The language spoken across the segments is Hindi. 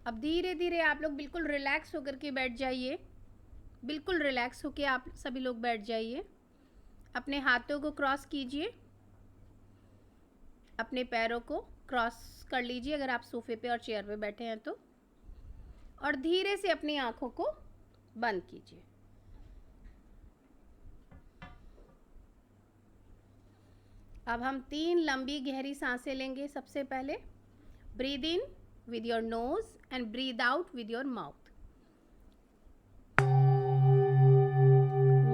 अब धीरे धीरे आप लोग बिल्कुल रिलैक्स होकर के बैठ जाइए। बिल्कुल रिलैक्स होके आप सभी लोग बैठ जाइए। अपने हाथों को क्रॉस कीजिए, अपने पैरों को क्रॉस कर लीजिए अगर आप सोफे पे और चेयर पे बैठे हैं तो, और धीरे से अपनी आंखों को बंद कीजिए। अब हम 3 लंबी गहरी सांसें लेंगे। सबसे पहले breathe in with your nose and breathe out with your mouth.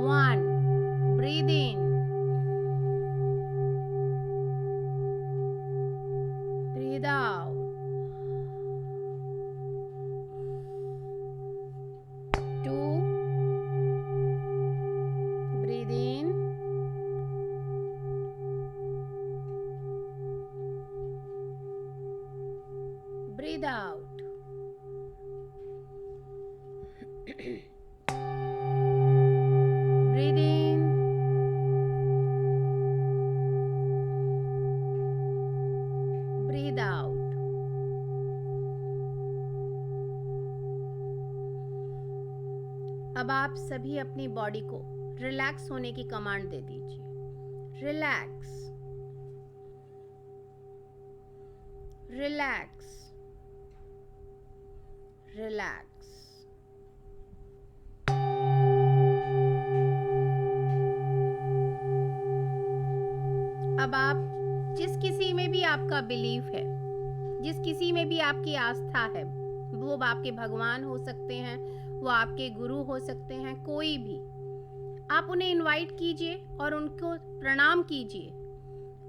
1, breathe in, breathe out. 2, breathe in, breathe out. Breathe in, breathe out. अब आप सभी अपनी बॉडी को रिलैक्स होने की कमांड दे दीजिए। Relax, relax, relax. अब आप जिस किसी में भी आपका बिलीफ है, जिस किसी में भी आपकी आस्था है, वो आपके भगवान हो सकते हैं, वो आपके गुरु हो सकते हैं, कोई भी, आप उन्हें इनवाइट कीजिए और उनको प्रणाम कीजिए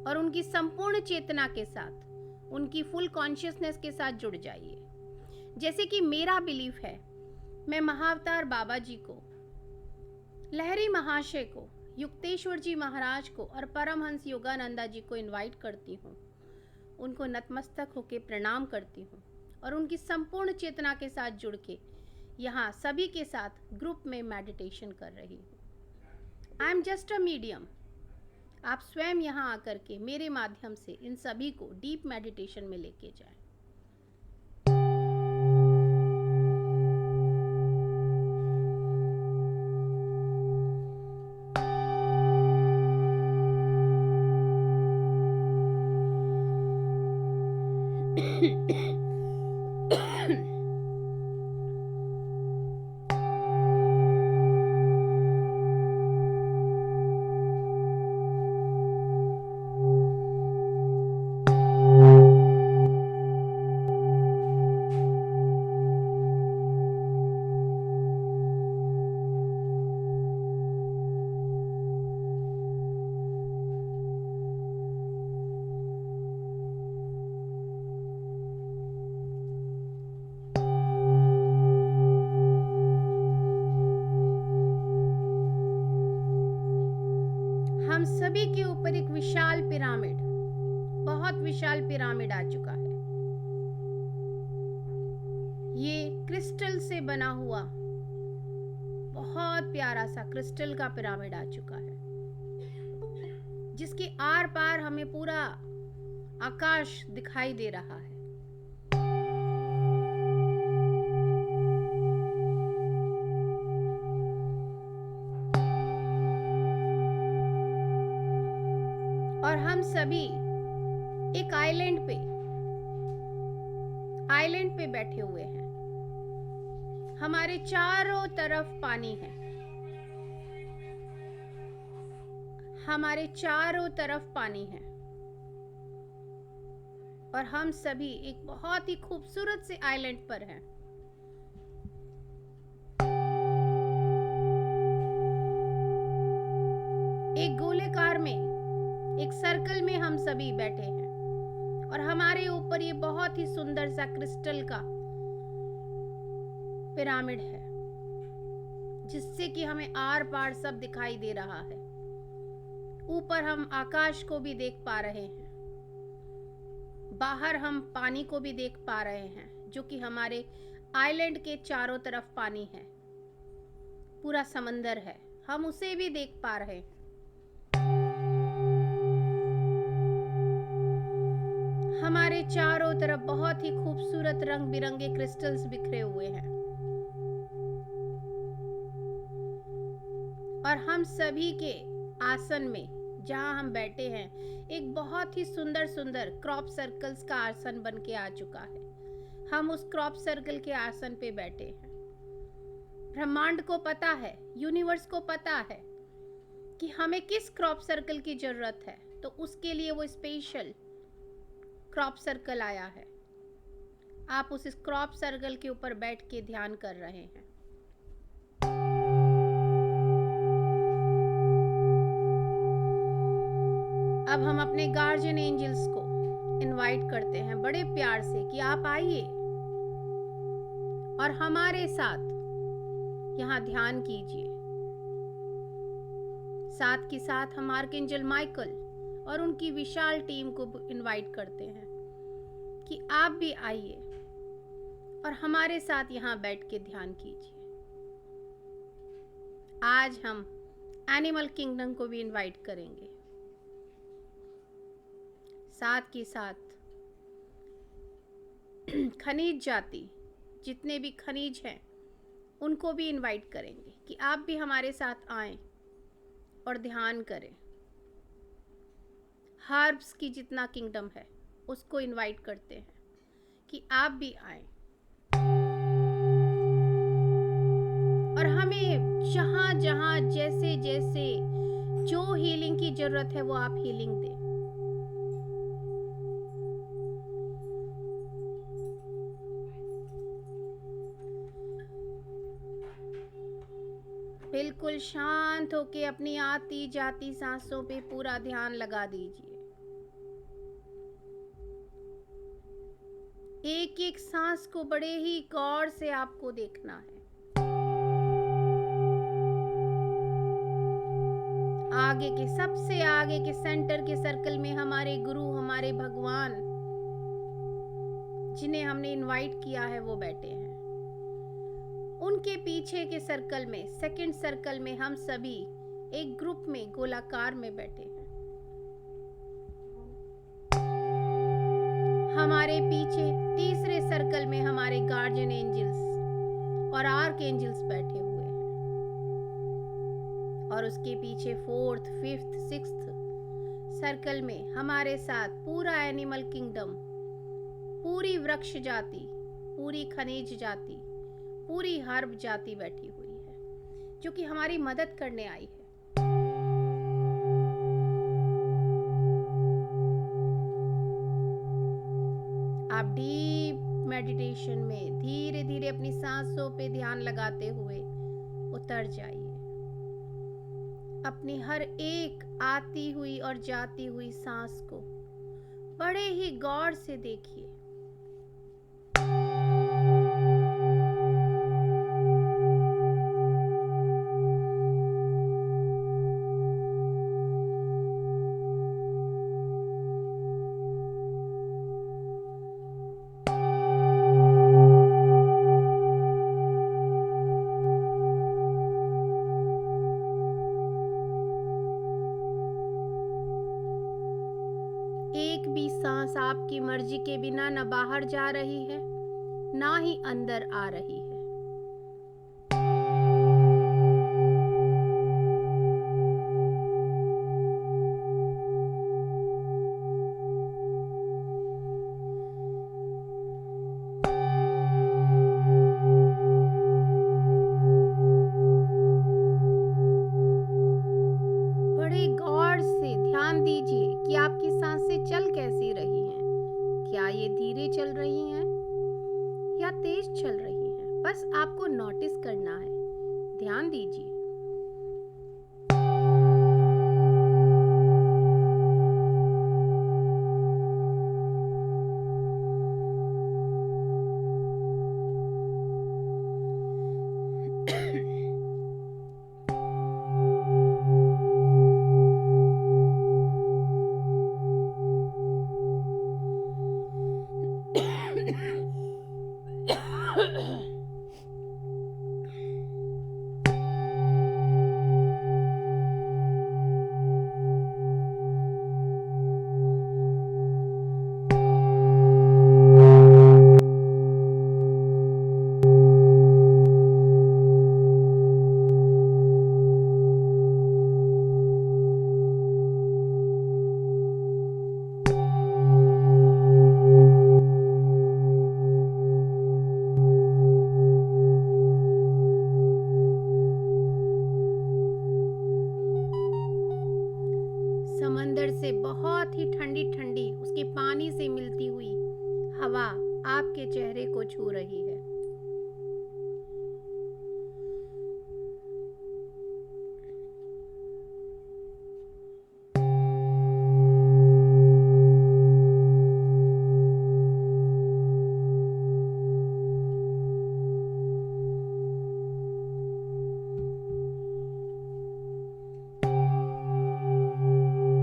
और उनकी संपूर्ण चेतना के साथ, उनकी फुल कॉन्शियसनेस के साथ जुड़ जाइए। जैसे कि मेरा बिलीफ है, मैं महाअवतार बाबा जी को, लहरी महाशय को, युक्तेश्वर जी महाराज को और परमहंस योगानंदा जी को इनवाइट करती हूँ। उनको नतमस्तक होकर प्रणाम करती हूँ और उनकी संपूर्ण चेतना के साथ जुड़ के यहाँ सभी के साथ ग्रुप में मेडिटेशन कर रही हूँ। I am just a medium. आप स्वयं यहाँ आकर के मेरे माध्यम से इन सभी को डीप मेडिटेशन में लेके जाएं। हम सभी के ऊपर एक विशाल पिरामिड, बहुत विशाल पिरामिड आ चुका है। ये क्रिस्टल से बना हुआ बहुत प्यारा सा क्रिस्टल का पिरामिड आ चुका है, जिसके आर पार हमें पूरा आकाश दिखाई दे रहा है। और हम सभी एक आइलैंड पे बैठे हुए हैं। हमारे चारों तरफ पानी है, हमारे चारों तरफ पानी है और हम सभी एक बहुत ही खूबसूरत से आइलैंड पर हैं। एक गोलेकार में, एक सर्कल में हम सभी बैठे हैं और हमारे ऊपर ये बहुत ही सुंदर सा क्रिस्टल का पिरामिड है, जिससे कि हमें आर पार सब दिखाई दे रहा है। ऊपर हम आकाश को भी देख पा रहे हैं, बाहर हम पानी को भी देख पा रहे हैं, जो कि हमारे आइलैंड के चारों तरफ पानी है, पूरा समंदर है, हम उसे भी देख पा रहे हैं। हमारे चारों तरफ बहुत ही खूबसूरत रंग बिरंगे क्रिस्टल्स बिखरे हुए हैं और हम सभी के आसन में जहां हम बैठे हैं एक बहुत ही सुंदर सुंदर क्रॉप सर्कल्स का आसन बन के आ चुका है। हम उस क्रॉप सर्कल के आसन पे बैठे हैं। ब्रह्मांड को पता है, यूनिवर्स को पता है कि हमें किस क्रॉप सर्कल की जरूरत है, तो उसके लिए वो स्पेशल क्रॉप सर्कल आया है। आप उस क्रॉप सर्कल के ऊपर बैठ के ध्यान कर रहे हैं। अब हम अपने गार्जियन एंजल्स को इनवाइट करते हैं बड़े प्यार से कि आप आइए और हमारे साथ यहाँ ध्यान कीजिए। साथ के साथ हम आर्कएंजल माइकल और उनकी विशाल टीम को इनवाइट करते हैं कि आप भी आइए और हमारे साथ यहाँ बैठ के ध्यान कीजिए। आज हम एनिमल किंगडम को भी इनवाइट करेंगे। साथ के साथ खनिज जाति, जितने भी खनिज हैं, उनको भी इनवाइट करेंगे कि आप भी हमारे साथ आएं और ध्यान करें। हर्ब्स की जितना किंगडम है उसको इनवाइट करते हैं कि आप भी आएं और हमें जहां जहां जैसे जैसे जो हीलिंग की जरूरत है वो आप हीलिंग दें। बिल्कुल शांत होके अपनी आती जाती सांसों पे पूरा ध्यान लगा दीजिए। एक एक सांस को बड़े ही गौर से आपको देखना है। आगे के, सबसे आगे के सेंटर के सर्कल में हमारे गुरु, हमारे भगवान, जिन्हें हमने इनवाइट किया है, वो बैठे हैं। उनके पीछे के सर्कल में, सेकंड सर्कल में, हम सभी एक ग्रुप में गोलाकार में बैठे हैं। हमारे पीछे तीसरे सर्कल में हमारे गार्जियन एंजल्स और आर्क एंजल्स बैठे हुए हैं और उसके पीछे फोर्थ, फिफ्थ, सिक्स्थ सर्कल में हमारे साथ पूरा एनिमल किंगडम, पूरी वृक्ष जाति, पूरी खनिज जाति, पूरी हर्ब जाति बैठी हुई है जो कि हमारी मदद करने आई है। आप डीप मेडिटेशन में धीरे धीरे अपनी सांसों पे ध्यान लगाते हुए उतर जाइए। अपनी हर एक आती हुई और जाती हुई सांस को बड़े ही गौर से देखिए। एक भी सांस आपकी मर्जी के बिना न बाहर जा रही है, ना ही अंदर आ रही है। बड़े गौर से ध्यान दीजिए कि आपकी सांसें चल कैसी रही हैं। क्या ये धीरे चल रही हैं या तेज चल रही हैं? बस आपको नोटिस करना है। ध्यान दीजिए। पानी से मिलती हुई हवा आपके चेहरे को छू रही है।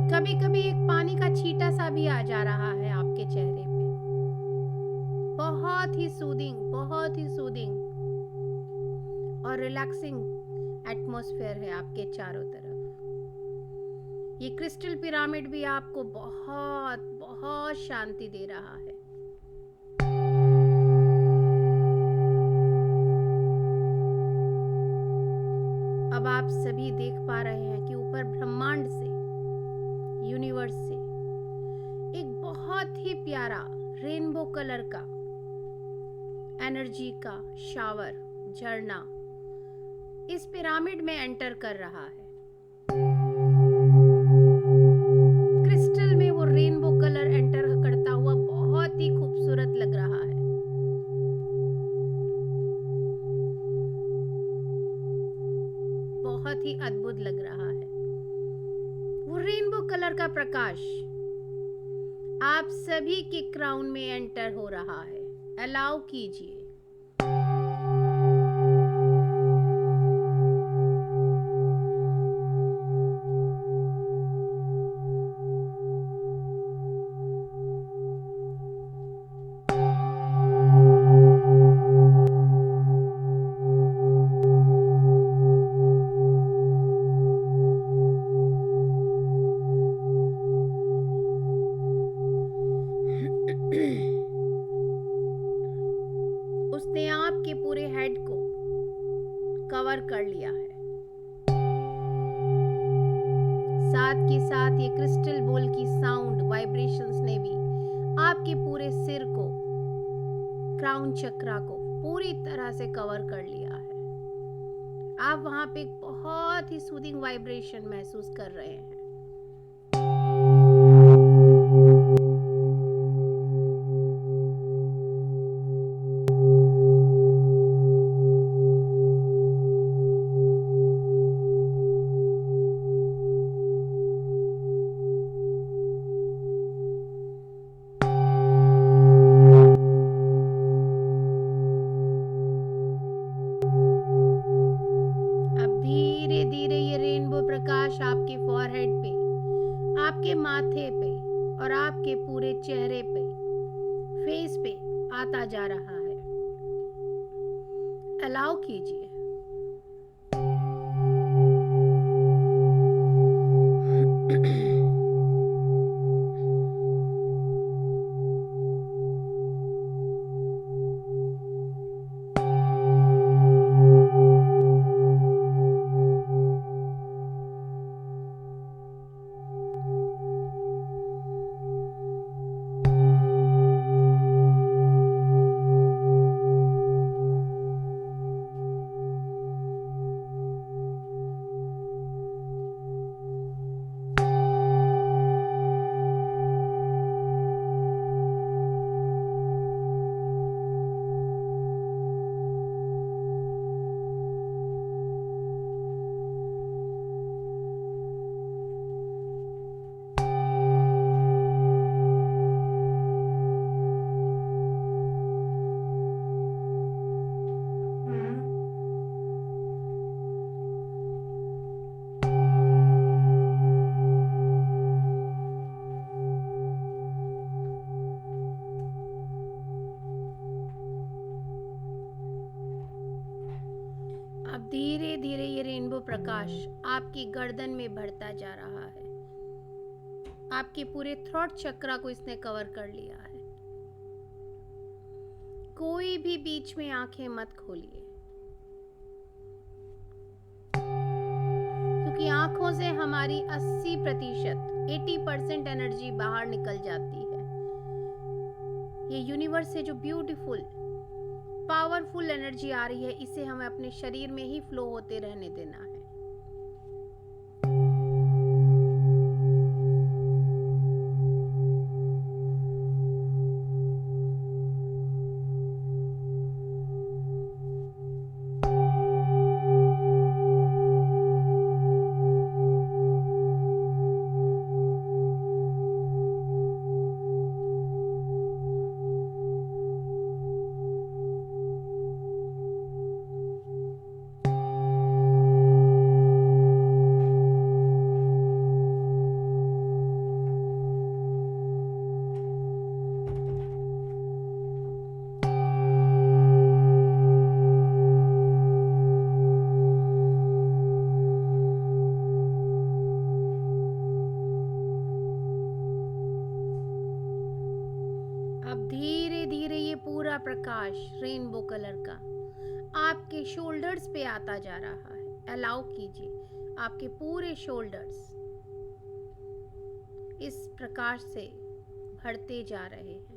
कभी कभी एक पानी का छींटा सा भी आ जा रहा है आपके चेहरे पे। बहुत ही सूदिंग और रिलैक्सिंग एटमॉस्फेयर है आपके चारों तरफ। ये क्रिस्टल पिरामिड भी आपको बहुत बहुत शांति दे रहा है। अब आप सभी देख पा रहे हैं कि ऊपर ब्रह्मांड से, यूनिवर्स से एक बहुत ही प्यारा रेनबो कलर का एनर्जी का शावर, झरना इस पिरामिड में एंटर कर रहा है। क्रिस्टल में वो रेनबो कलर एंटर करता हुआ बहुत ही खूबसूरत लग रहा है। बहुत ही अद्भुत लग रहा है। वो रेनबो कलर का प्रकाश आप सभी के क्राउन में एंटर हो रहा है। अलाउ कीजिए। उसने आपके पूरे हेड को कवर कर लिया है। साथ के साथ ये क्रिस्टल बॉल की साउंड वाइब्रेशंस ने भी आपके पूरे सिर को, क्राउन चक्रा को पूरी तरह से कवर कर लिया है। आप वहां पे एक बहुत ही सूदिंग वाइब्रेशन महसूस कर रहे हैं। धीरे धीरे ये रेनबो प्रकाश आपके फॉरहेड पे, आपके माथे पे और आपके पूरे चेहरे पे, फेस पे आता जा रहा है। अलाउ कीजिए। अब धीरे धीरे ये रेनबो प्रकाश आपकी गर्दन में बढ़ता जा रहा है। आपके पूरे थ्रोट चक्रा को इसने कवर कर लिया है। कोई भी बीच में आंखें मत खोलिए, क्योंकि आंखों से हमारी 80% एनर्जी बाहर निकल जाती है। ये यूनिवर्स से जो ब्यूटीफुल पावरफुल एनर्जी आ रही है, इसे हमें अपने शरीर में ही फ्लो होते रहने देना है। अब धीरे धीरे ये पूरा प्रकाश रेनबो कलर का आपके शोल्डर्स पे आता जा रहा है। अलाउ कीजिए, आपके पूरे शोल्डर्स इस प्रकाश से भरते जा रहे हैं।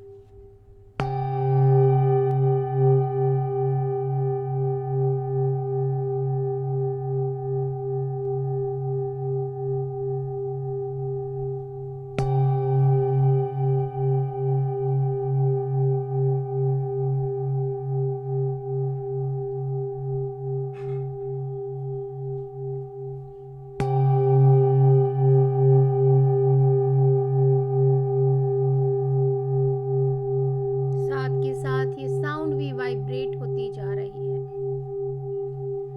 साथ के साथ ये साउंड भी वाइब्रेट होती जा रही है,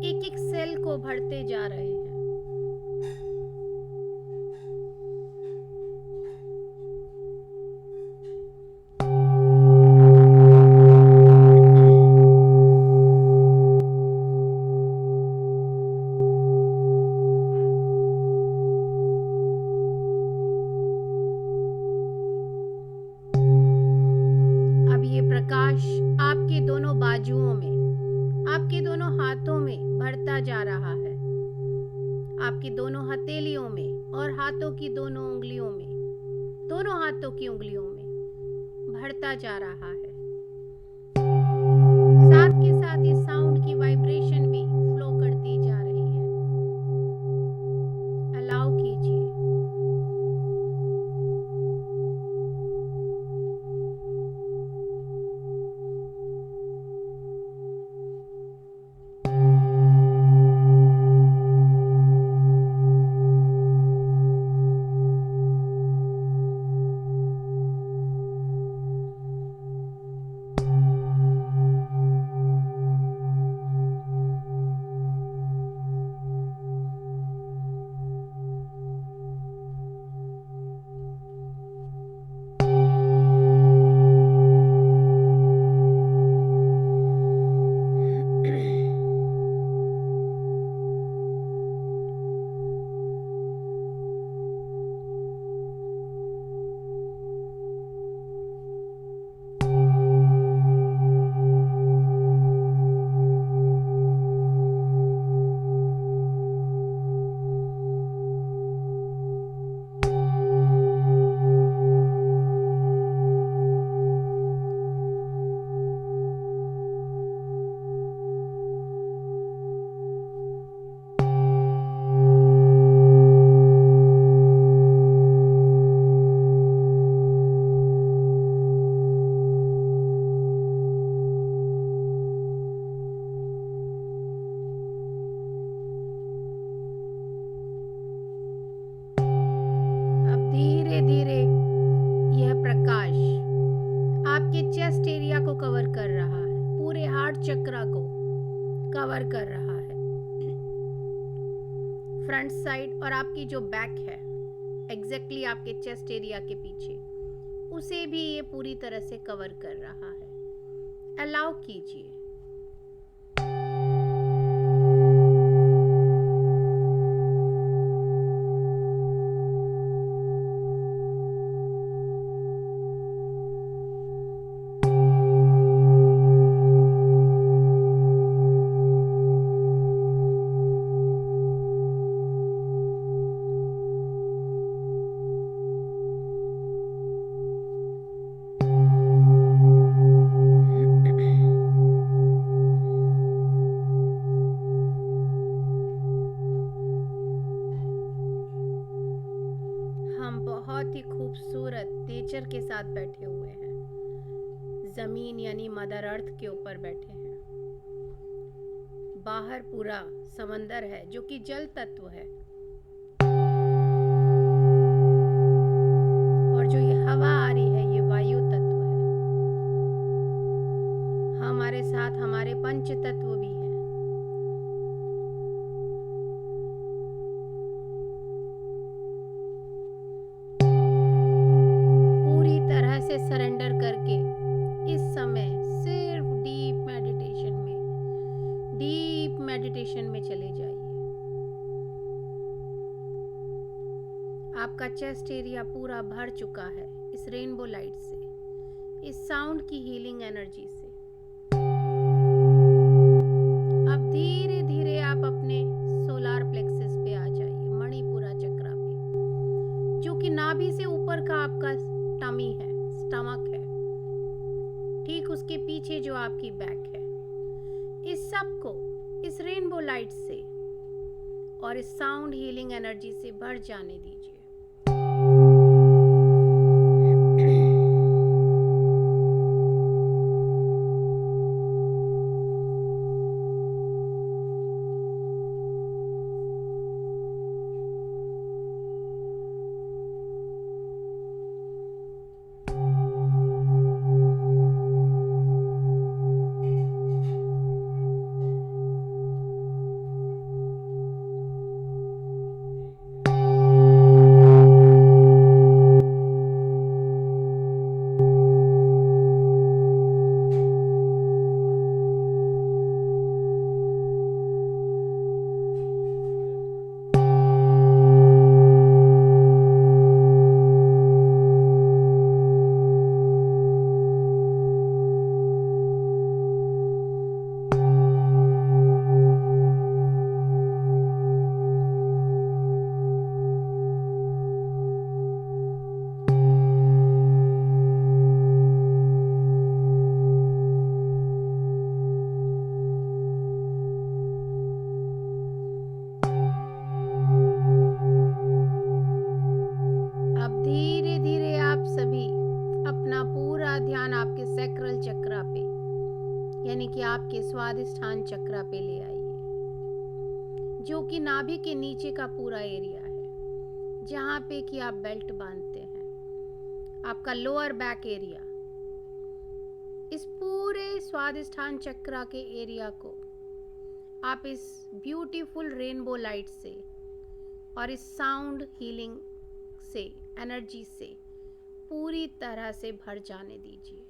एक एक सेल को भरते जा रहे हैं। अब ये प्रकाश आपके दोनों बाजुओं में, आपके दोनों हाथों में भरता जा रहा है, आपकी दोनों हथेलियों में और हाथों की दोनों उंगलियों में, दोनों हाथों की उंगलियों में भरता जा रहा है। साथ के साथ इस साउंड की वाइब्रेशन भी फ्लो करती जा रही है। अलाउ कीजिए। अब धीरे धीरे यह प्रकाश आपके चेस्ट एरिया को कवर कर रहा है, पूरे हार्ट चक्रा को कवर कर रहा है, फ्रंट साइड और आपकी जो बैक है एग्जैक्टली आपके चेस्ट एरिया के पीछे, उसे भी ये पूरी तरह से कवर कर रहा है। अलाउ कीजिए। हम बहुत ही खूबसूरत नेचर के साथ बैठे हुए हैं, जमीन यानी मदर अर्थ के ऊपर बैठे हैं। बाहर पूरा समंदर है जो कि जल तत्व है, और जो ये हवा आ रही है ये वायु तत्व है। हमारे साथ हमारे पंच तत्व भी हैं। पूरी तरह से सरेंडर करके इस समय सिर्फ डीप मेडिटेशन में चले जाइए। आपका चेस्ट एरिया पूरा भर चुका है इस रेनबो लाइट से, इस साउंड की हीलिंग एनर्जी से। अब धीरे धीरे आप अपने सोलार प्लेक्सस पे आ जाइए, मणिपुरा चक्रा पे, जो कि नाभि से ऊपर का आपका टमी है, स्टमक है, ठीक उसके पीछे जो आपकी बैक है। इस सब को इस रेनबो लाइट से और इस साउंड हीलिंग एनर्जी से भर जाने दीजिए। अब धीरे धीरे आप सभी अपना पूरा ध्यान आपके सैक्रल चक्रा पे, यानी कि आपके स्वादिष्ठान चक्रा पे ले आइए, जो कि नाभि के नीचे का पूरा एरिया है, जहाँ पे कि आप बेल्ट बांधते हैं, आपका लोअर बैक एरिया। इस पूरे स्वादिष्ठान चक्रा के एरिया को आप इस ब्यूटीफुल रेनबो लाइट से और इस साउंड हीलिंग से, एनर्जी से पूरी तरह से भर जाने दीजिए।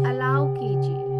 अलाउ कीजिए।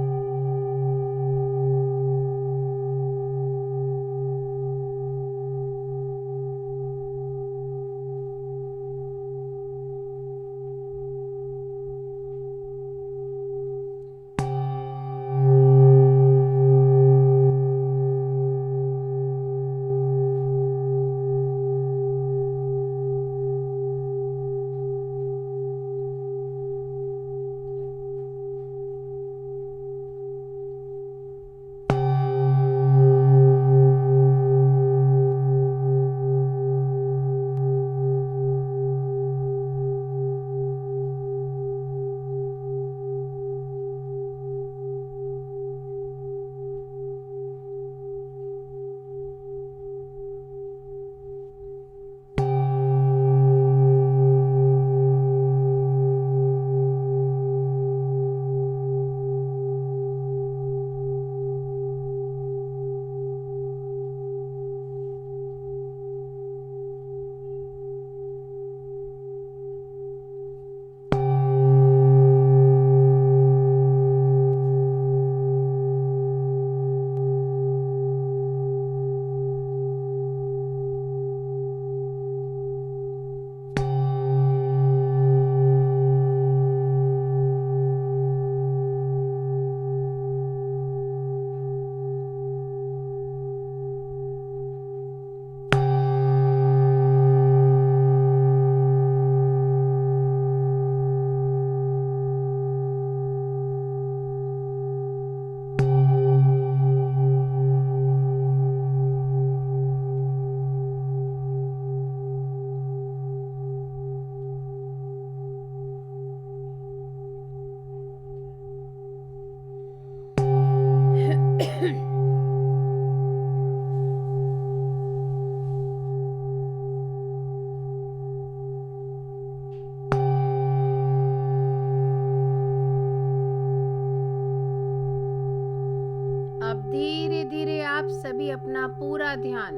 अब धीरे धीरे आप सभी अपना पूरा ध्यान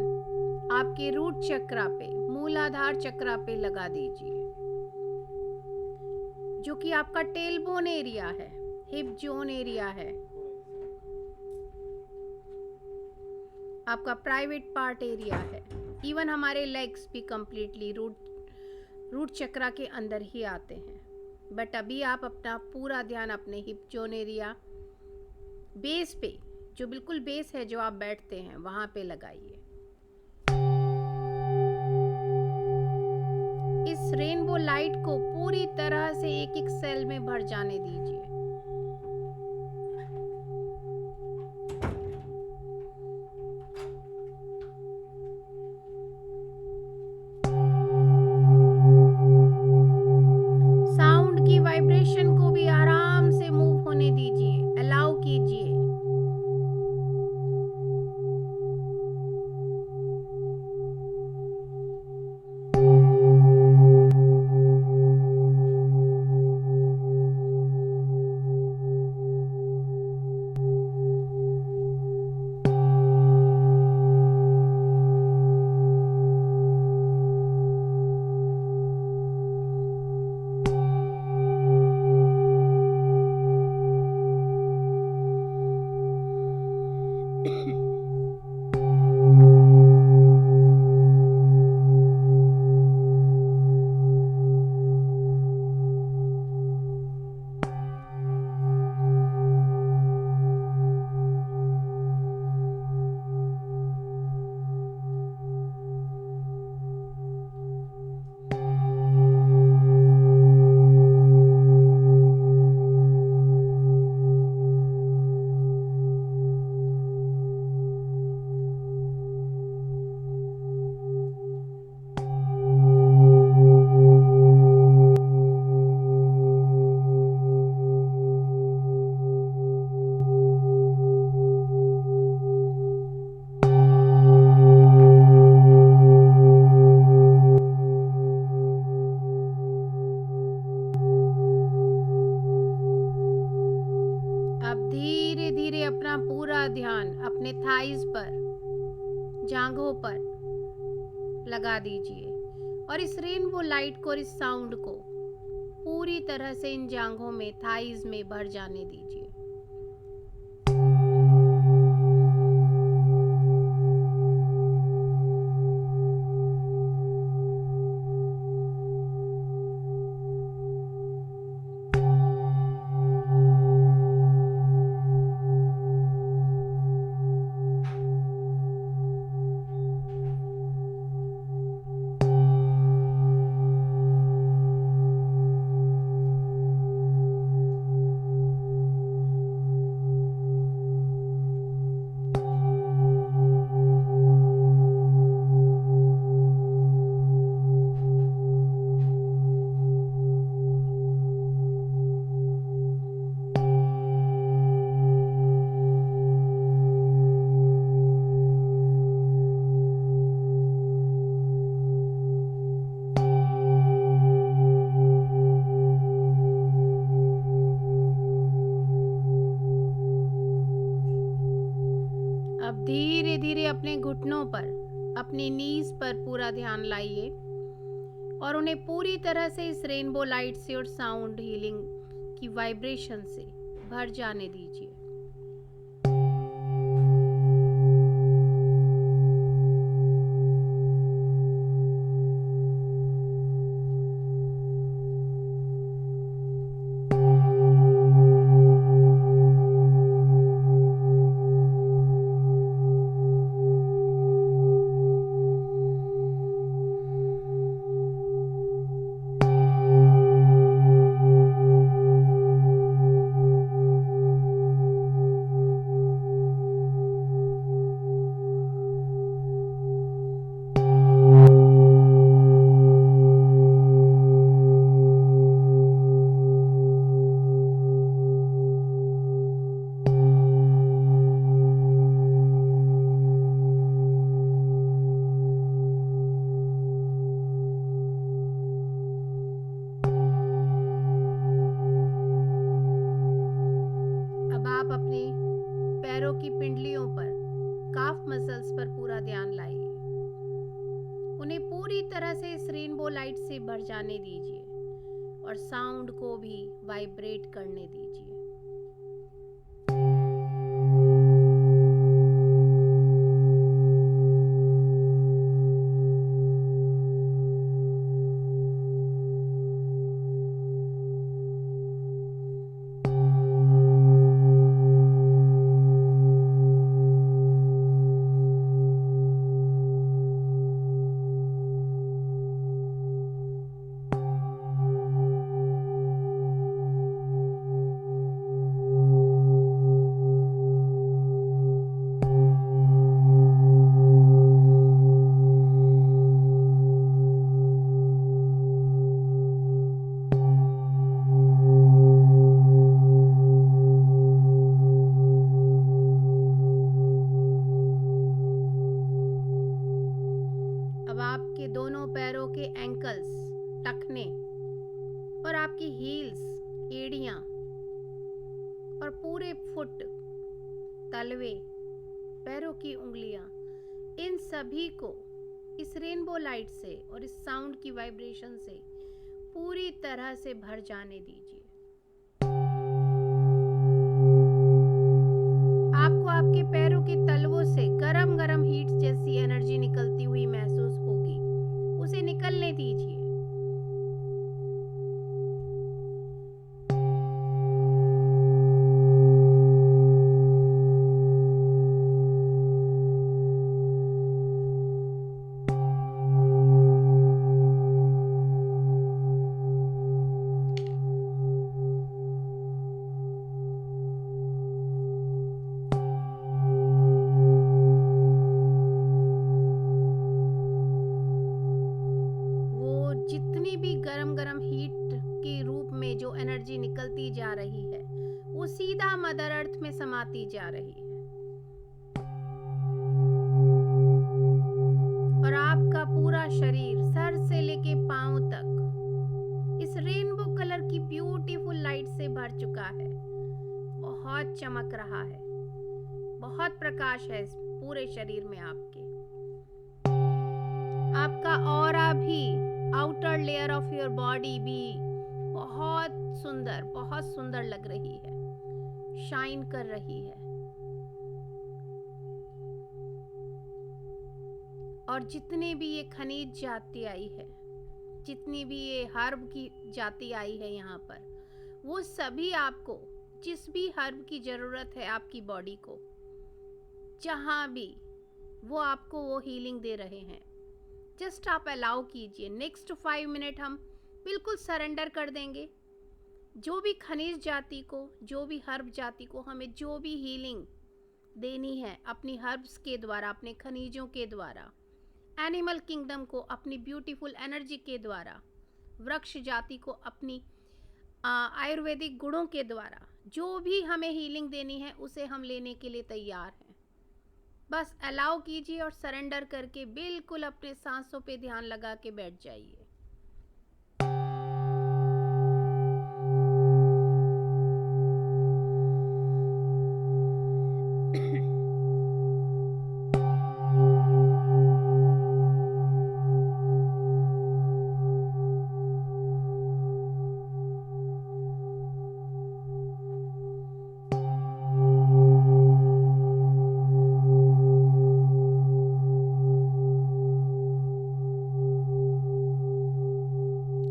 आपके रूट चक्रा पे, मूलाधार चक्रा पे लगा दीजिए, जो कि आपका टेल बोन एरिया है, हिप जोन एरिया है, आपका प्राइवेट पार्ट एरिया है। इवन हमारे लेग्स भी कंप्लीटली रूट चक्रा के अंदर ही आते हैं। बट अभी आप अपना पूरा ध्यान अपने हिप जोन एरिया, बेस पे, जो बिल्कुल बेस है जो आप बैठते हैं वहां पे लगाइए। इस रेनबो लाइट को पूरी तरह से एक एक सेल में भर जाने दीजिए। साउंड की वाइब्रेशन को भी आराम से मूव होने दीजिए, अलाउ कीजिए। अब धीरे धीरे अपना पूरा ध्यान अपने थाइज पर, जांघों पर लगा दीजिए और इस रेनबो लाइट को और इस साउंड को पूरी तरह से इन जांघों में, थाइज में भर जाने दीजिए। अब धीरे धीरे अपने घुटनों पर, अपनी नीज पर पूरा ध्यान लाइए और उन्हें पूरी तरह से इस रेनबो लाइट से और साउंड हीलिंग की वाइब्रेशन से भर जाने दीजिए। आप अपने पैरों की पिंडलियों पर, काफ मसल्स पर पूरा ध्यान लाइए। उन्हें पूरी तरह से इस रेनबो लाइट से भर जाने दीजिए और साउंड को भी वाइब्रेट करने दीजिए। पूरे फुट, तलवे, पैरों की उंगलियां, इन सभी को इस रेनबो लाइट से और इस साउंड की वाइब्रेशन से पूरी तरह से भर जाने दीजिए। आपको आपके पैरों के तलवों से गरम गरम हीट जैसी एनर्जी निकलती हुई महसूस होगी, उसे निकलने दीजिए। जितनी भी गरम गरम हीट के रूप में जो एनर्जी निकलती जा रही है वो सीधा मदर अर्थ में समाती जा रही है और आपका पूरा शरीर सर से लेके पांव तक इस रेनबो कलर की ब्यूटीफुल लाइट से भर चुका है। बहुत चमक रहा है, बहुत प्रकाश है इस पूरे शरीर में आपके। आपका ऑरा भी, outer layer of your body भी बहुत सुंदर लग रही है, शाइन कर रही है। और जितने भी ये खनिज जाति आई है, जितनी भी ये हर्ब की जाति आई है यहाँ पर, वो सभी आपको जिस भी हर्ब की जरूरत है आपकी बॉडी को, जहाँ भी, वो आपको वो हीलिंग दे रहे हैं। जस्ट आप अलाउ कीजिए। नेक्स्ट 5 मिनट हम बिल्कुल सरेंडर कर देंगे। जो भी खनिज जाति को, जो भी हर्ब जाति को हमें जो भी हीलिंग देनी है अपनी हर्ब्स के द्वारा, अपने खनिजों के द्वारा, एनिमल किंगडम को अपनी ब्यूटीफुल एनर्जी के द्वारा, वृक्ष जाति को अपनी आयुर्वेदिक गुणों के द्वारा, जो भी हमें हीलिंग देनी है उसे हम लेने के लिए तैयार हैं। बस अलाउ कीजिए और सरेंडर करके बिल्कुल अपने सांसों पे ध्यान लगा के बैठ जाइए।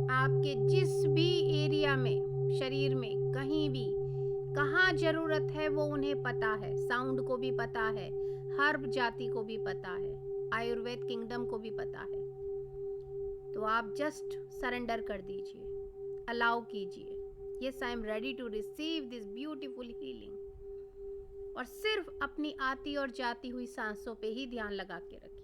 आपके जिस भी एरिया में, शरीर में कहीं भी कहाँ जरूरत है वो उन्हें पता है। साउंड को भी पता है, हर्ब जाति को भी पता है, आयुर्वेद किंगडम को भी पता है। तो आप जस्ट सरेंडर कर दीजिए, अलाउ कीजिए। Yes, I am ready to receive this beautiful healing. और सिर्फ अपनी आती और जाती हुई सांसों पे ही ध्यान लगा के रखिए।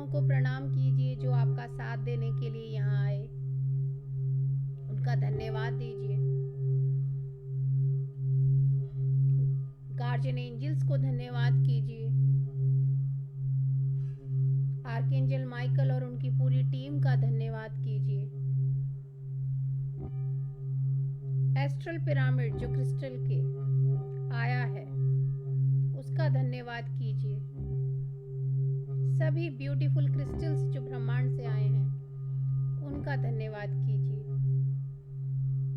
गुरुओं को प्रणाम कीजिए जो आपका साथ देने के लिए यहाँ आए, उनका धन्यवाद दीजिए। गार्जियन एंजल्स को धन्यवाद कीजिए। आर्कएंजल माइकल और उनकी पूरी टीम का धन्यवाद कीजिए। एस्ट्रल पिरामिड जो क्रिस्टल के आया है उसका धन्यवाद कीजिए। सभी ब्यूटीफुल क्रिस्टल्स जो ब्रह्मांड से आए हैं उनका धन्यवाद कीजिए।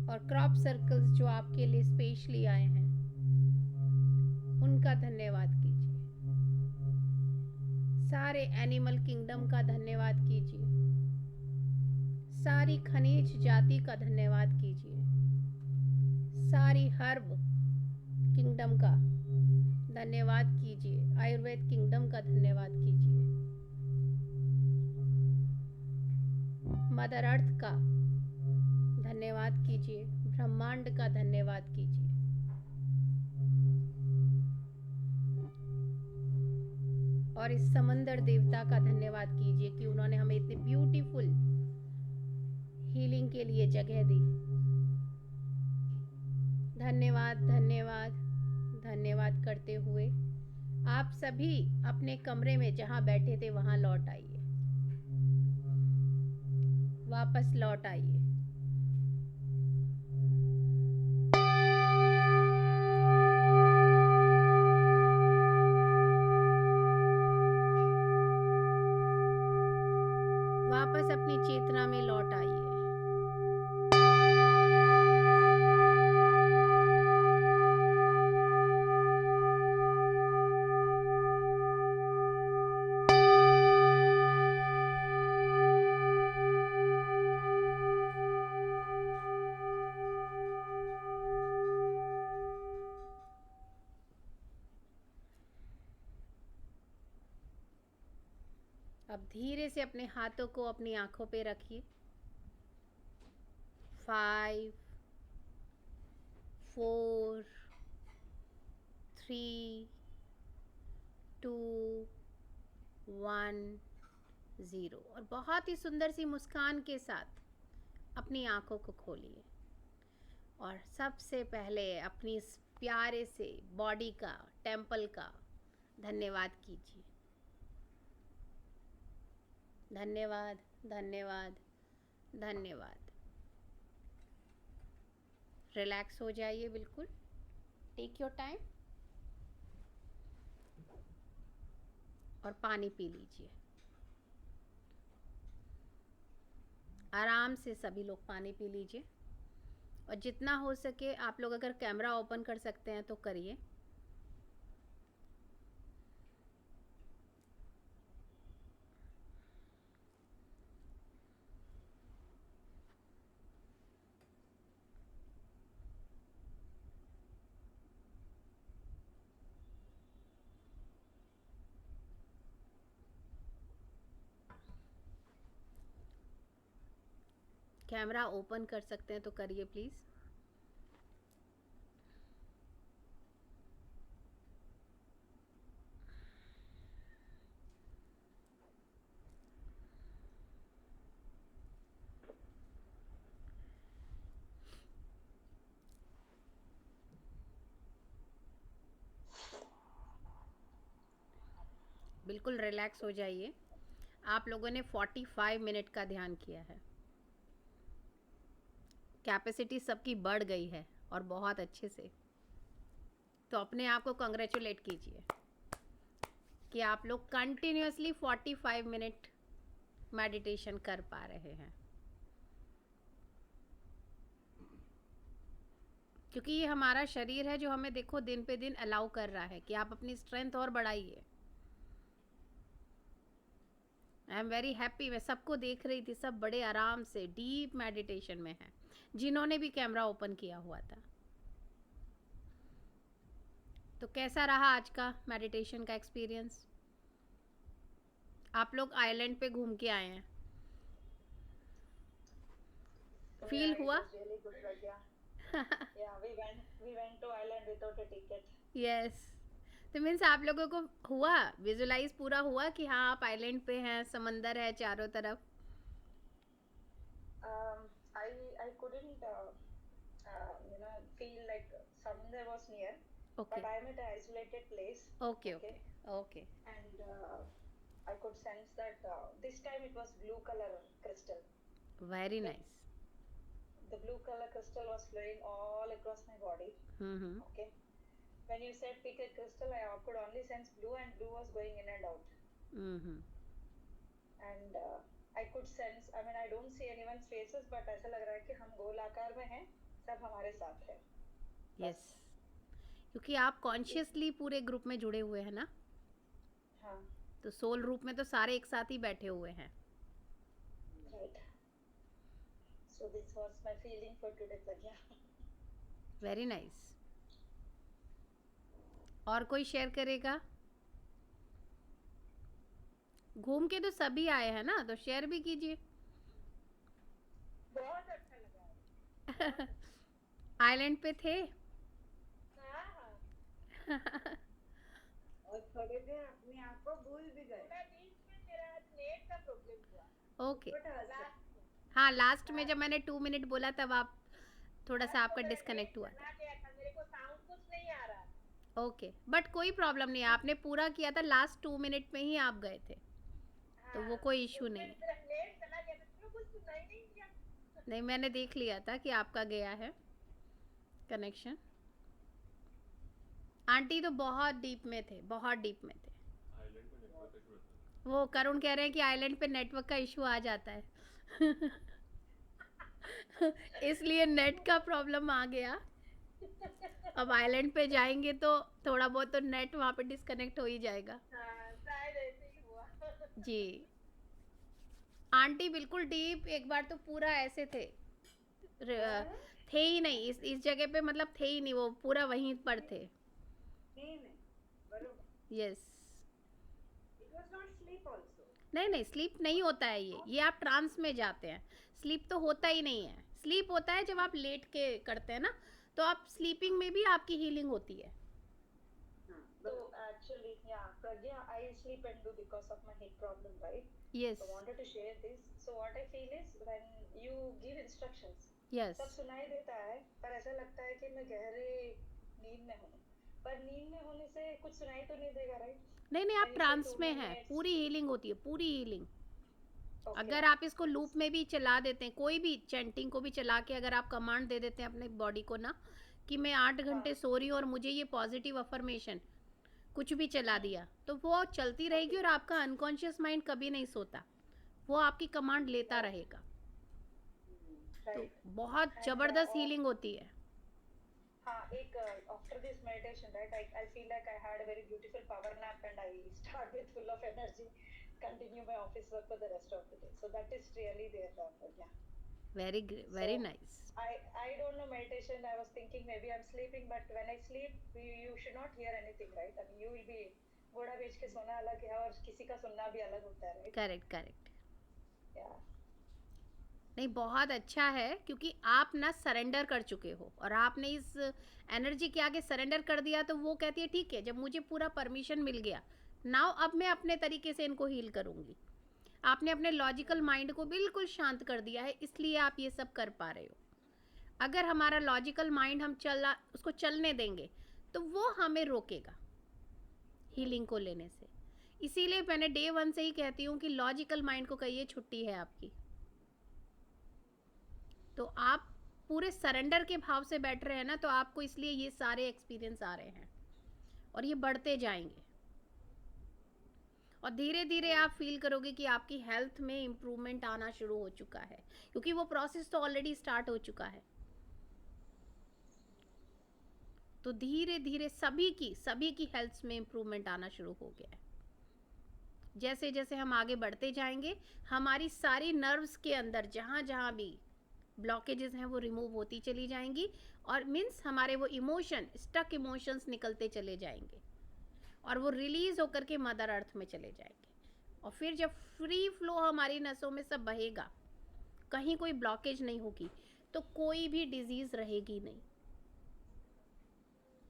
और क्रॉप सर्कल्स जो आपके लिए स्पेशली आए हैं उनका धन्यवाद कीजिए। सारे एनिमल किंगडम का धन्यवाद कीजिए। सारी खनिज जाति का धन्यवाद कीजिए। सारी हर्ब किंगडम का धन्यवाद कीजिए। आयुर्वेद किंगडम का धन्यवाद कीजिए। मदर अर्थ का धन्यवाद कीजिए। ब्रह्मांड का धन्यवाद कीजिए। और इस समंदर देवता का धन्यवाद कीजिए कि उन्होंने हमें इतनी ब्यूटीफुल हीलिंग के लिए जगह दी। धन्यवाद धन्यवाद धन्यवाद करते हुए आप सभी अपने कमरे में जहां बैठे थे वहां लौट आइए। वापस लौट आइए। वापस अपनी चेतना में लौट आइए। अब धीरे से अपने हाथों को अपनी आंखों पे रखिए। 5 4 3 2 1 0 और बहुत ही सुंदर सी मुस्कान के साथ अपनी आंखों को खोलिए। और सबसे पहले अपनी इस प्यारे से बॉडी का, टेम्पल का धन्यवाद कीजिए। धन्यवाद धन्यवाद धन्यवाद। रिलैक्स हो जाइए बिल्कुल। टेक योर टाइम और पानी पी लीजिए। आराम से सभी लोग पानी पी लीजिए। और जितना हो सके आप लोग अगर कैमरा ओपन कर सकते हैं तो करिए। कैमरा ओपन कर सकते हैं तो करिए प्लीज़। बिल्कुल रिलैक्स हो जाइए। आप लोगों ने 45 मिनट का ध्यान किया है। कैपेसिटी सबकी बढ़ गई है और बहुत अच्छे से। तो अपने आप को कंग्रेचुलेट कीजिए कि आप लोग कंटिन्यूअसली 45 मिनट मेडिटेशन कर पा रहे हैं। क्योंकि ये हमारा शरीर है जो हमें देखो दिन पे दिन अलाउ कर रहा है कि आप अपनी स्ट्रेंथ और बढ़ाइए। I am very happy. मैं सबको देख रही थी, सब बड़े आराम से डीप मेडिटेशन में हैं, जिन्होंने भी कैमरा ओपन किया हुआ था। तो कैसा रहा आज का मेडिटेशन का एक्सपीरियंस? आप लोग आइलैंड पे घूम के आए हैं, फील हुआ? Yeah, we went to Ireland without a ticket. Yes. तो मीन्स आप लोगों को हुआ विजुलाइज पूरा हुआ कि हाँ आप आइलैंड पे हैं, समंदर है चारों तरफ? I couldn't feel like somewhere was near, okay but I'm at an isolated place. Okay Okay, okay okay. and I could sense that this time it was blue color crystal. Very Okay, nice. the blue color crystal was flowing all across my body. Hmm. Okay, when you said pick a crystal, I could only sense blue, and blue was going in and out. Hmm. And I could sense, I mean, I don't see anyone's faces, but ऐसा लग रहा है कि हम गोल आकार में हैं, सब हमारे साथ है यस, बस। क्योंकि आप कॉन्शियसली पूरे ग्रुप में जुड़े हुए हैं ना, हाँ, तो सोल रूप में तो सारे एक साथ ही बैठे हुए हैं। Right. So this was my feeling for today Pragya. Very nice. और कोई शेयर करेगा? घूम के तो सभी आए हैं ना, तो शेयर भी कीजिए। बहुत अच्छा लगा है, बहुत अच्छा। आइलैंड पे थे? हाँ हाँ, और थोड़े दिन अपने आप को भूल भी गए। थोड़ा बीच में मेरा नेट का प्रॉब्लम हुआ, ओके। बट लास्ट में, हाँ, लास्ट में जब लास्ट मैंने 2 मिनट बोला तब आप थोड़ा सा लास्ट में आपका मेरा नेट डिस्कनेक्ट हुआ था। चला गया था, मेरे को साउंड कुछ नहीं आ रहा था। ओके, बट कोई प्रॉब्लम नहीं, आपने पूरा किया था, लास्ट 2 मिनट में ही आप गए थे, तो वो हाँ, कोई तो इशू फिर नहीं है। मेरा नेट चला गया था, तो कुछ सुनाई नहीं दिया। नहीं, मैंने देख लिया था कि आपका गया है कनेक्शन। आंटी तो बहुत डीप में थे, बहुत डीप में थे। आइलैंड में नेटवर्क इशू रहता वो करुण कह रहे हैं कि आइलैंड पे नेटवर्क का इशू आ जाता है। इसलिए नेट का प्रॉब्लम आ गया। अब आइलैंड पे जाएंगे तो थोड़ा बहुत तो नेट वहाँ पे डिस्कनेक्ट हो ही जाएगा। हाँ, शायद ऐसे ही हुआ। जी। आंटी बिल्कुल डीप, एक बार तो पूरा ऐसे थे, हाँ? थे ही नहीं इस जगह पे, मतलब थे ही नहीं, वो पूरा वहीं पर थे। नहीं नहीं, बरोबर। Yes. It was not sleep also. नहीं नहीं, स्लीप नहीं होता है ये आप ट्रांस में जाते हैं। स्लीप तो होता ही नहीं है। स्लीप होता है जब आप लेट के करते हैं ना, तो आप स्लीपिंग में भी आपकी हीलिंग होती है। So actually, yeah, Pragya, I sleep and do because of my hip problem, right? Yes So wanted to share this. So what I feel is when you give instructions, yes. सब सुनाई देता है, पर ऐसा लगता है कि मैं गहरे नींद में हूँ। पर नींद में होने से कुछ सुनाई तो नहीं देगा, right? नहीं नहीं, आप When you say ट्रांस 2 में हैं, minutes, पूरी हीलिंग होती है, पूरी हीलिंग। okay. अगर आप इसको लूप में भी चला देते हैं, कोई भी चैंटिंग को भी चला के अगर आप कमांड दे देते हैं अपने बॉडी को ना, कि मैं 8 घंटे हाँ, सो रही हूँ और मुझे ये पॉजिटिव अफर्मेशन कुछ भी चला दिया, तो वो चलती रहेगी और आपका अनकॉन्शियस माइंड कभी नहीं सोता, वो आपकी कमांड लेता रहेगा। तो right. बहुत And ज़बरदस्त हीलिंग होती है। हाँ, एक after this meditation, right? I feel like I had a very beautiful power nap, and I start with full of energy, continue my office work for the rest of the day. So that is really there, yeah. Very very So nice. I don't know meditation. I was thinking maybe I'm sleeping, but when I sleep, you should not hear anything, right? I mean, you will be घोड़ा बेच के सोना अलग है और किसी का सुनना भी अलग होता है, right? Correct correct. Yeah. नहीं, बहुत अच्छा है, क्योंकि आप ना सरेंडर कर चुके हो और आपने इस एनर्जी के आगे सरेंडर कर दिया, तो वो कहती है ठीक है, जब मुझे पूरा परमिशन मिल गया, नाउ अब मैं अपने तरीके से इनको हील करूँगी। आपने अपने लॉजिकल माइंड को बिल्कुल शांत कर दिया है, इसलिए आप ये सब कर पा रहे हो। अगर हमारा लॉजिकल माइंड हम उसको चलने देंगे, तो वो हमें रोकेगा हीलिंग को लेने से। इसीलिए मैंने डे 1 से ही कहती हूँ कि लॉजिकल माइंड को कहिए छुट्टी है आपकी। तो आप पूरे सरेंडर के भाव से बैठ रहे हैं ना, तो आपको इसलिए ये सारे एक्सपीरियंस आ रहे हैं और ये बढ़ते जाएंगे। और धीरे धीरे आप फील करोगे कि आपकी हेल्थ में इम्प्रूवमेंट आना शुरू हो चुका है, क्योंकि वो प्रोसेस तो ऑलरेडी स्टार्ट हो चुका है। तो धीरे धीरे सभी की हेल्थ में इम्प्रूवमेंट आना शुरू हो गया है। जैसे जैसे हम आगे बढ़ते जाएंगे, हमारी सारी नर्व्स के अंदर जहाँ जहाँ भी ब्लॉकेजेस हैं वो रिमूव होती चली जाएंगी, और मीन्स हमारे वो इमोशन, स्टक इमोशंस निकलते चले जाएंगे और वो रिलीज होकर के मदर अर्थ में चले जाएंगे। और फिर जब फ्री फ्लो हमारी नसों में सब बहेगा, कहीं कोई ब्लॉकेज नहीं होगी, तो कोई भी डिजीज रहेगी नहीं।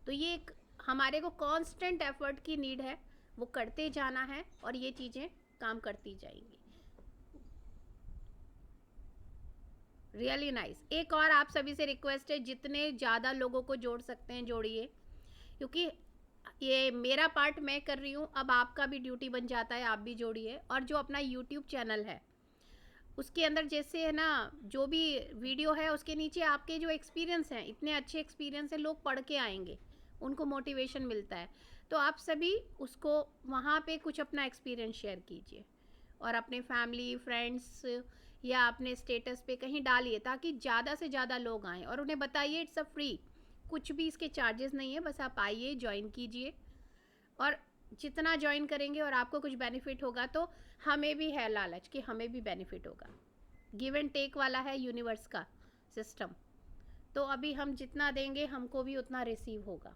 तो ये एक हमारे को कांस्टेंट एफर्ट की नीड है, वो करते जाना है और ये चीज़ें काम करती जाएंगी। Really nice. एक और आप सभी से रिक्वेस्ट है, जितने ज़्यादा लोगों को जोड़ सकते हैं जोड़िए, क्योंकि ये मेरा पार्ट मैं कर रही हूँ, अब आपका भी ड्यूटी बन जाता है, आप भी जोड़िए। और जो अपना यूट्यूब चैनल है उसके अंदर जैसे है ना, जो भी वीडियो है उसके नीचे आपके जो एक्सपीरियंस हैं, इतने अच्छे एक्सपीरियंस है, लोग पढ़ के आएंगे, उनको मोटिवेशन मिलता है। तो आप सभी उसको वहाँ पे कुछ अपना एक्सपीरियंस शेयर कीजिए और अपने फैमिली फ्रेंड्स या अपने स्टेटस पे कहीं डालिए, ताकि ज़्यादा से ज़्यादा लोग आएँ और उन्हें बताइए इट्स अ फ्री, कुछ भी इसके चार्जेस नहीं है, बस आप आइए ज्वाइन कीजिए। और जितना ज्वाइन करेंगे और आपको कुछ बेनिफिट होगा तो हमें भी है लालच कि हमें भी बेनिफिट होगा। गिव एंड टेक वाला है यूनिवर्स का सिस्टम, तो अभी हम जितना देंगे हमको भी उतना रिसीव होगा।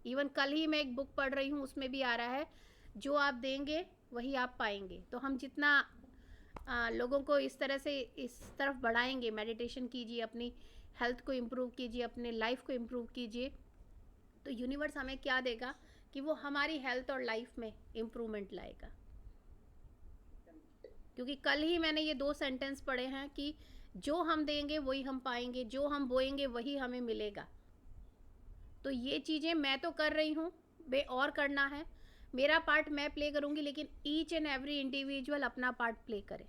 इवन कल ही मैं एक बुक पढ़ रही हूँ, उसमें भी आ रहा है जो आप देंगे वही आप पाएंगे। तो हम जितना लोगों को इस तरह से इस तरफ बढ़ाएंगे, मेडिटेशन कीजिए, अपनी हेल्थ को इम्प्रूव कीजिए, अपने लाइफ को इम्प्रूव कीजिए, तो यूनिवर्स हमें क्या देगा कि वो हमारी हेल्थ और लाइफ में इम्प्रूवमेंट लाएगा। क्योंकि कल ही मैंने ये 2 सेंटेंस पढ़े हैं कि जो हम देंगे वही हम पाएंगे, जो हम बोएंगे वही हमें मिलेगा। तो ये चीज़ें मैं तो कर रही हूँ, बे और करना है, मेरा पार्ट मैं प्ले करूँगी, लेकिन ईच एंड एवरी इंडिविजुअल अपना पार्ट प्ले करे,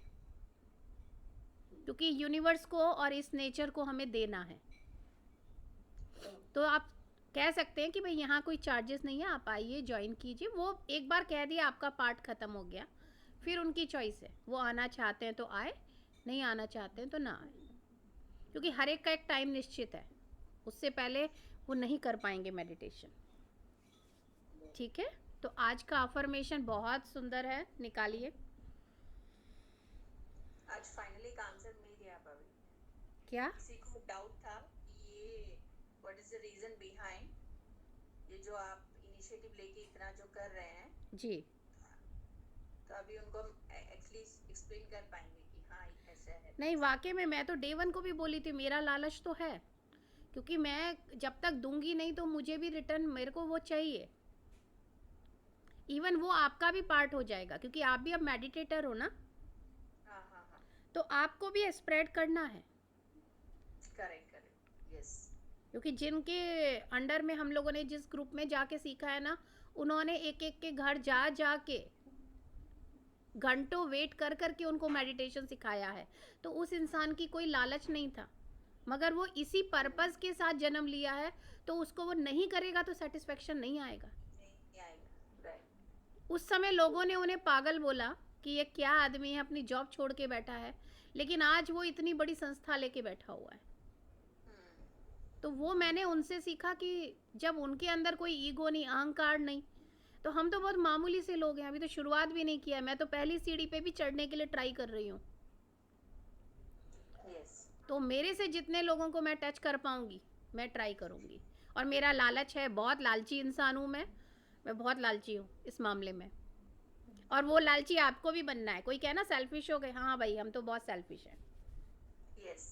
क्योंकि यूनिवर्स को और इस नेचर को हमें देना है। तो आप कह सकते हैं कि भाई यहाँ कोई चार्जेस नहीं है, आप आइए ज्वाइन कीजिए। वो एक बार कह दिया आपका पार्ट ख़त्म हो गया, फिर उनकी चॉइस है, वो आना चाहते हैं तो आए, नहीं आना चाहते हैं तो ना आए, क्योंकि हर एक का एक टाइम निश्चित है, उससे पहले वो नहीं कर पाएंगे मेडिटेशन। ठीक है, तो आज का अफर्मेशन बहुत सुंदर है, निकालिए। आज फाइनली एक आंसर मिल गया भाभी। क्या? किसी को डाउट था कि ये what is the reason behind ये जो आप इनिशिएटिव लेके इतना जो कर रहे हैं, जी, तो अभी उनको एक्चुअली एक्सप्लेन कर पाएंगे कि हाँ ऐसा है। नहीं वाकई में मैं तो डे 1 को भी बोली थी, मेरा लालच तो है, क्योंकि मैं जब तक दूंगी नहीं तो मुझे भी रिटर्न मेरे को वो चाहिए। इवन वो आपका भी पार्ट हो जाएगा, क्योंकि आप भी अब मेडिटेटर हो ना, हाँ हाँ हाँ, तो आपको भी स्प्रेड करना है। Correct correct, yes. क्योंकि जिनके अंडर में हम लोगों ने जिस ग्रुप में जाके सीखा है ना, उन्होंने एक एक के घर जा जा के घंटों वेट कर कर के उनको मेडिटेशन सिखाया है। तो उस इंसान की कोई लालच नहीं था, मगर वो इसी पर्पस के साथ जन्म लिया है, तो उसको वो नहीं करेगा तो सेटिस्फेक्शन नहीं आएगा। नहीं आएगा, राइट। उस समय लोगों ने उन्हें पागल बोला कि ये क्या आदमी है, अपनी जॉब छोड़ के बैठा है, लेकिन आज वो इतनी बड़ी संस्था लेके बैठा हुआ है। तो वो मैंने उनसे सीखा कि जब उनके अंदर कोई ईगो नहीं, अहंकार नहीं, तो हम तो बहुत मामूली से लोग हैं, अभी तो शुरुआत भी नहीं किया, मैं तो पहली सीढ़ी पे भी चढ़ने के लिए ट्राई कर रही हूँ। यस, तो मेरे से जितने लोगों को मैं टच कर पाऊंगी मैं ट्राई करूंगी। और मेरा लालच है, बहुत लालची इंसान हूँ मैं बहुत लालची हूँ इस मामले में। और वो लालची आपको भी बनना है। कोई कहना सेल्फिश हो गए, हाँ भाई हम तो बहुत सेल्फिश हैं। यस,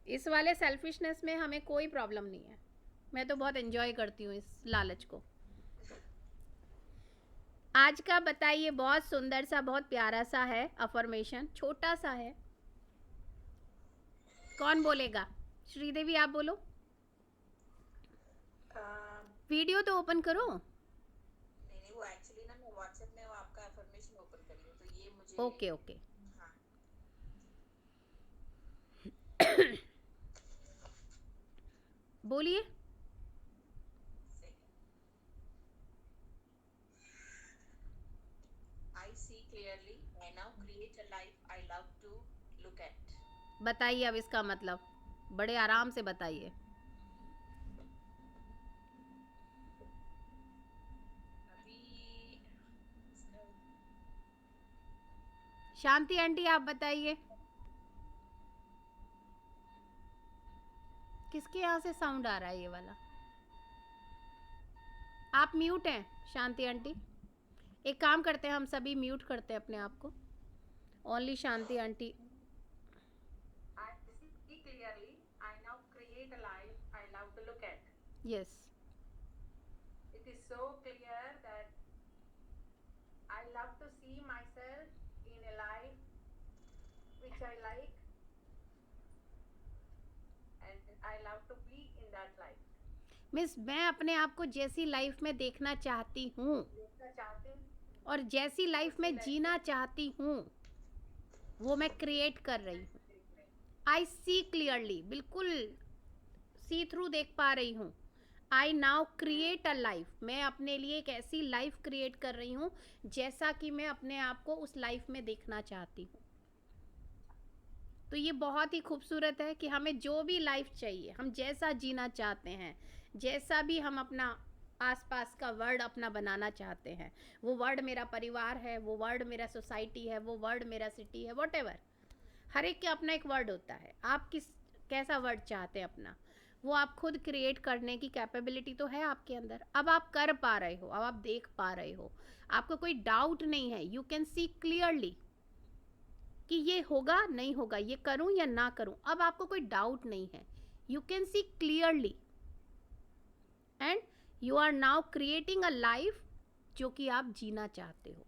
इस वाले सेल्फिशनेस में हमें कोई प्रॉब्लम नहीं है, मैं तो बहुत एंजॉय करती हूँ इस लालच को। आज का बताइए, बहुत सुंदर सा, बहुत प्यारा सा है अफर्मेशन, छोटा सा है। कौन बोलेगा? श्रीदेवी आप बोलो। वीडियो तो ओपन करो। नहीं वो एक्चुअली ना मैं व्हाट्सएप में वो आपका अफर्मेशन ओपन कर रही हूँ, तो ये मुझे ओके ओके। हाँ बोलिए। I see clearly. I now create a life I love to look at. बताइए अब इसका मतलब, बड़े आराम से बताइए। अभी शांति आंटी आप बताइए, किसके यहाँ से साउंड आ रहा है ये वाला? आप म्यूट हैं शांति आंटी। एक काम करते हैं, हम सभी म्यूट करते हैं अपने आप को, only Shanti aunty. I see clearly. I now create a life I love to look at. Yes, so clear that I love to see myself in a life which I like, and I love to be in that life. Miss मैं अपने आप को जैसी लाइफ में देखना चाहती हूँ और जैसी लाइफ में जीना चाहती हूँ वो मैं क्रिएट कर रही हूँ. आई सी क्लियरली, बिल्कुल सी थ्रू देख पा रही हूँ. I now create a life, मैं अपने लिए एक ऐसी लाइफ क्रिएट कर रही हूँ जैसा कि मैं अपने आप को उस लाइफ में देखना चाहती हूँ. तो ये बहुत ही खूबसूरत है कि हमें जो भी लाइफ चाहिए, हम जैसा जीना चाहते हैं, जैसा भी हम अपना आसपास का वर्ल्ड अपना बनाना चाहते हैं, वो वर्ल्ड मेरा परिवार है, वो वर्ल्ड मेरा सोसाइटी है, वो वर्ल्ड मेरा सिटी है, व्हाटएवर, हर एक का अपना एक वर्ल्ड होता है. आप कैसा वर्ल्ड चाहते हैं अपना, वो आप खुद क्रिएट करने की कैपेबिलिटी तो है आपके अंदर. अब आप कर पा रहे हो, अब आप देख पा रहे हो, आपको कोई डाउट नहीं है. यू कैन सी क्लियरली कि ये होगा नहीं होगा, ये करूं या ना करूं. अब आपको कोई डाउट नहीं है. You can see clearly and you are now creating a life जो कि आप जीना चाहते हो,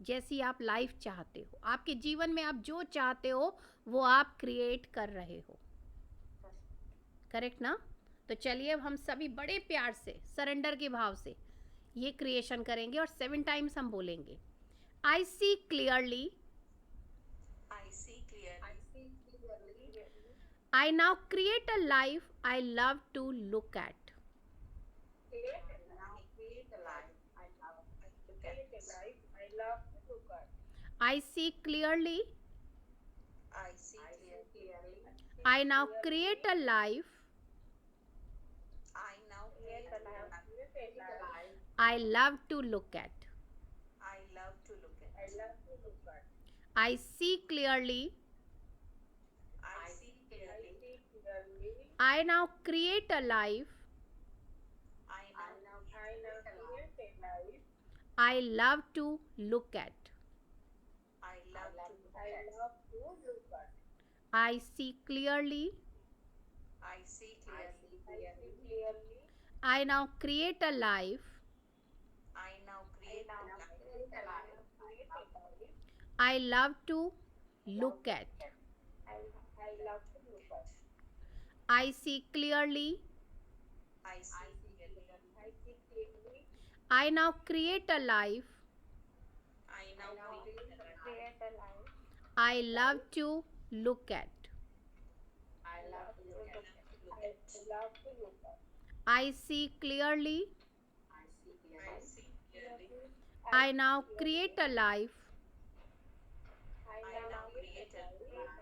जैसी आप लाइफ चाहते हो. आपके जीवन में आप जो चाहते हो वो आप क्रिएट कर रहे हो. करेक्ट ना? तो चलिए अब हम सभी बड़े प्यार से, सरेंडर के भाव से ये क्रिएशन करेंगे और 7 टाइम्स हम बोलेंगे. I see clearly, I see clearly. I now create a life I love to look at. Now create a life I love to look at. I love to look at. I see clearly. I see clearly. I now create a life I now create a life I love to look at. I love to look at. I love to look at. I see clearly. I see clearly. Clearly, I now create a life I now create a life I love to look at. I love to look I at. love to look at. I see clearly. I see clearly. Clearly, I now create a life I now create a life I love to look at. I love to look at. I see clearly. I see clearly. I see clearly. I now create a life I now create a life Create a life I love to look at. I love to look at. I love to look at. I see clearly. I see clearly. I now create a life I now create a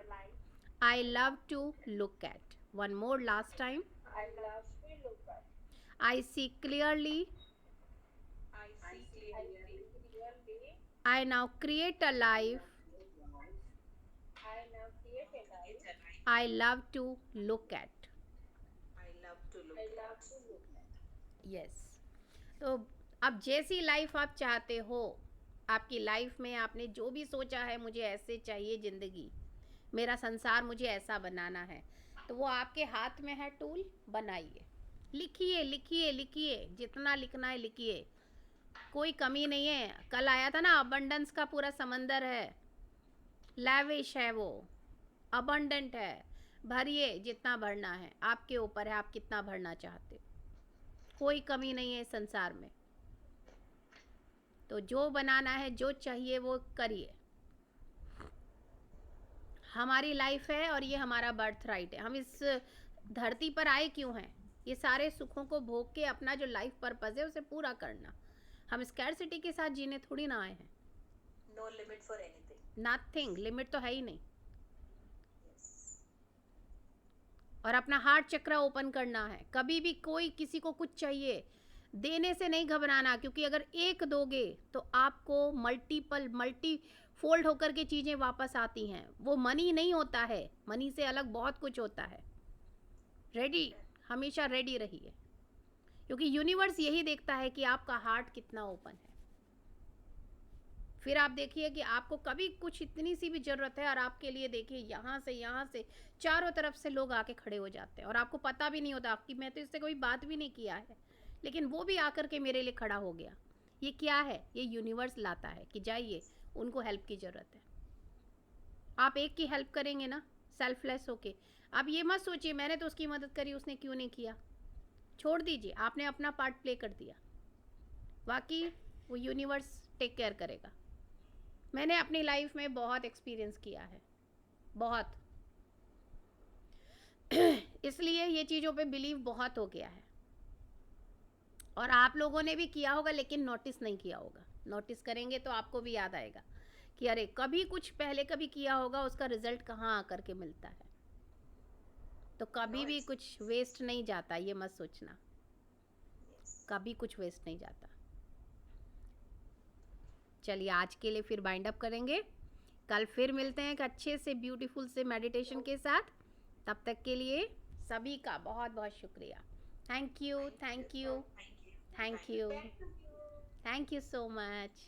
life I love to look at. One more, last time. I love to look at. I see clearly. I see I clearly. see clearly. I now create a life I now create a life I love to look at. I love to look I at. love to look at. Yes. तो अब जैसी लाइफ आप चाहते हो, आपकी लाइफ में आपने जो भी सोचा है मुझे ऐसे चाहिए ज़िंदगी, मेरा संसार मुझे ऐसा बनाना है, तो वो आपके हाथ में है टूल. बनाइए, लिखिए लिखिए लिखिए, जितना लिखना है लिखिए, कोई कमी नहीं है. कल आया था ना, अबंडेंस का पूरा समंदर है, लैविश है, वो अबंडेंट है. भरिए जितना भरना है, आपके ऊपर है आप कितना भरना चाहते हो. कोई कमी नहीं है संसार में. तो जो बनाना है, जो चाहिए वो करिए. हमारी लाइफ है और ये हमारा बर्थ राइट है. हम इस धरती पर आए क्यों हैं? ये सारे सुखों को भोग के अपना जो लाइफ पर्पस है उसे पूरा करना. हम स्कैरसिटी के साथ जीने थोड़ी ना आए हैं. No limit for anything. Nothing, limit तो है ही नहीं. Yes. और अपना हार्ट चक्र ओपन करना है. कभी भी कोई किसी को कुछ चाहिए, देने से नहीं घबराना, क्योंकि अगर एक दोगे तो आपको मल्टी फोल्ड होकर के चीज़ें वापस आती हैं. वो मनी नहीं होता है, मनी से अलग बहुत कुछ होता है. रेडी, हमेशा रेडी रहिए, क्योंकि यूनिवर्स यही देखता है कि आपका हार्ट कितना ओपन है. फिर आप देखिए कि आपको कभी कुछ इतनी सी भी ज़रूरत है और आपके लिए देखिए यहाँ से चारों तरफ से लोग आके खड़े हो जाते हैं और आपको पता भी नहीं होता कि मैं तो इससे कोई बात भी नहीं किया है, लेकिन वो भी आकर के मेरे लिए खड़ा हो गया। ये क्या है? ये यूनिवर्स लाता है कि जाइए, उनको हेल्प की ज़रूरत है। आप एक की हेल्प करेंगे ना सेल्फलेस होके। आप ये मत सोचिए मैंने तो उसकी मदद करी, उसने क्यों नहीं किया। छोड़ दीजिए, आपने अपना पार्ट प्ले कर दिया, बाकी वो यूनिवर्स टेक केयर करेगा। मैंने अपनी लाइफ में बहुत एक्सपीरियंस किया है, बहुत। इसलिए ये चीज़ों पे बिलीव बहुत हो गया है। और आप लोगों ने भी किया होगा लेकिन नोटिस नहीं किया होगा। नोटिस करेंगे तो आपको भी याद आएगा कि अरे कभी कुछ पहले कभी किया होगा, उसका रिजल्ट कहाँ आकर के मिलता है। तो कभी भी कुछ वेस्ट नहीं जाता, ये मत सोचना, कभी कुछ वेस्ट नहीं जाता। चलिए आज के लिए फिर बाइंड अप करेंगे, कल फिर मिलते हैं एक अच्छे से ब्यूटीफुल से मेडिटेशन के साथ। तब तक के लिए सभी का बहुत बहुत शुक्रिया। Thank you, thank you, thank you, thank you so much.